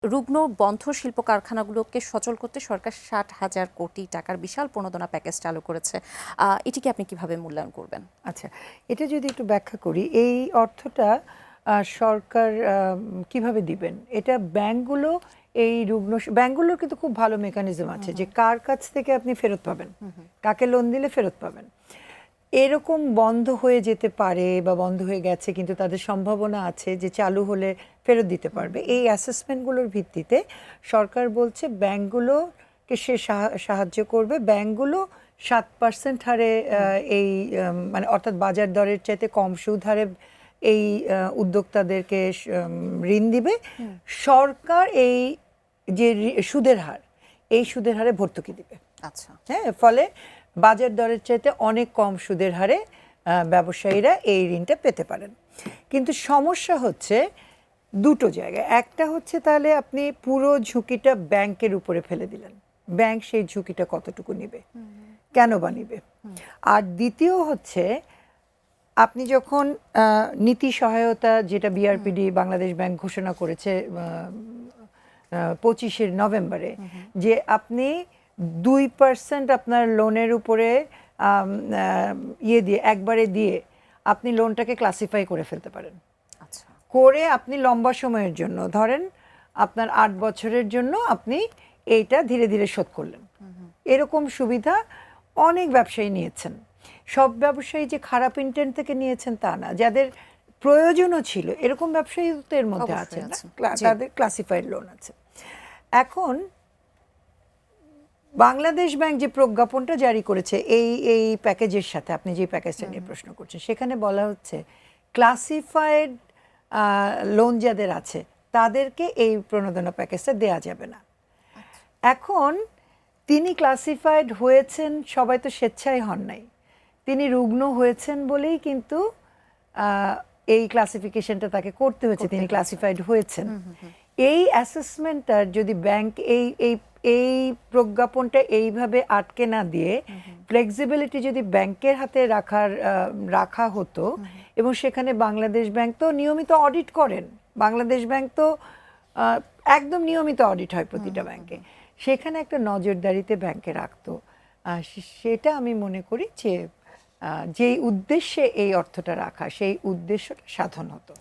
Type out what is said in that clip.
রুগ্ন বন্ধ শিল্প কারখানাগুলোকে সচল করতে সরকার ৬০,০০০ কোটি টাকার বিশাল প্রণোদনা প্যাকেজ চালু করেছে। এটিকে আপনি কিভাবে মূল্যায়ন করবেন? আচ্ছা, এটা যদি একটু ব্যাখ্যা করি, এই অর্থটা সরকার কিভাবে দিবেন? এটা ব্যাংকগুলো, এই ব্যাংকগুলোর কিন্তু খুব ভালো মেকানিজম আছে যে কার কাছ থেকে আপনি ফেরত পাবেন, কাকে লোন দিলে ফেরত পাবেন। এরকম বন্ধ হয়ে যেতে পারে বা বন্ধ হয়ে গেছে, কিন্তু তাদের সম্ভাবনা আছে যে চালু হলে ফেরত দিতে পারবে। এই অ্যাসেসমেন্টগুলোর ভিত্তিতে সরকার বলছে ব্যাংকগুলোকে সে সাহায্য করবে। ব্যাংকগুলো 7% হারে এই মানে অর্থাৎ বাজার দরের চাইতে কম সুদ হারে এই উদ্যোক্তাদেরকে ঋণ দিবে। সরকার এই যে সুদের হার, এই সুদের হারে ভর্তুকি দিবে। আচ্ছা, হ্যাঁ, ফলে বাজার দরের চাইতে অনেক কম সুদের হারে ব্যবসায়ীরা এই ঋণটা পেতে পারেন। কিন্তু সমস্যা হচ্ছে দুটো জায়গায়। একটা হচ্ছে তাহলে আপনি পুরো ঝুঁকিটা ব্যাংকের উপরে ফেলে দিলেন, ব্যাংক সেই ঝুঁকিটা কতটুকু নিবে, কেন বা নিবে। আর দ্বিতীয় হচ্ছে আপনি যখন নীতি সহায়তা, যেটা বিআরপিডি বাংলাদেশ ব্যাংক ঘোষণা করেছে 25শে নভেম্বরে, যে আপনি 2% আপনার লোনের উপরে ইয়ে দিয়ে একবারে দিয়ে আপনি লোনটাকে ক্লাসিফাই করে ফেলতে পারেন। আচ্ছা, করে আপনি লম্বা সময়ের জন্য, ধরেন আপনার 8 বছরের জন্য আপনি এইটা ধীরে ধীরে শোধ করলেন। এরকম সুবিধা অনেক ব্যবসায়ী নিয়েছেন। সব ব্যবসায়ী যে খারাপ ইন্টেন্ট থেকে নিয়েছেন তা না, যাদের প্রয়োজনও ছিল এরকম ব্যবসায়ী তো এর মধ্যে আছেন, তাদের ক্লাসিফাইড লোন আছে। এখন বাংলাদেশ ব্যাংক যে প্রজ্ঞাপনটা জারি করেছে এই প্যাকেজের সাথে, আপনি যে প্যাকেজটা নিয়ে প্রশ্ন করছেন, সেখানে বলা হচ্ছে ক্লাসিফাইড লোন যাদের আছে তাদেরকে এই প্রণোদনা প্যাকেজটা দেয়া যাবে না। এখন তিনি ক্লাসিফাইড হয়েছেন, সবাই তো স্বেচ্ছায় হন নাই, তিনি রুগ্ন হয়েছেন বলেই কিন্তু এই ক্লাসিফিকেশনটা তাকে করতে হয়েছে, তিনি ক্লাসিফাইড হয়েছেন। এই অ্যাসেসমেন্টটার যদি ব্যাংক এই এই এই প্রজ্ঞাপনটা এইভাবে আটকে না দিয়ে ফ্লেক্সিবিলিটি যদি ব্যাংকের হাতে রাখা হতো, এবং সেখানে বাংলাদেশ ব্যাংক তো নিয়মিত অডিট করেন, বাংলাদেশ ব্যাংক তো একদম নিয়মিত অডিট হয় প্রতিটা ব্যাংকে, সেখানে একটা নজরদারিতে ব্যাংকে রাখতো, সেটা আমি মনে করি যে যেই উদ্দেশ্যে এই অর্থটা রাখা, সেই উদ্দেশ্যটা সাধন হতো।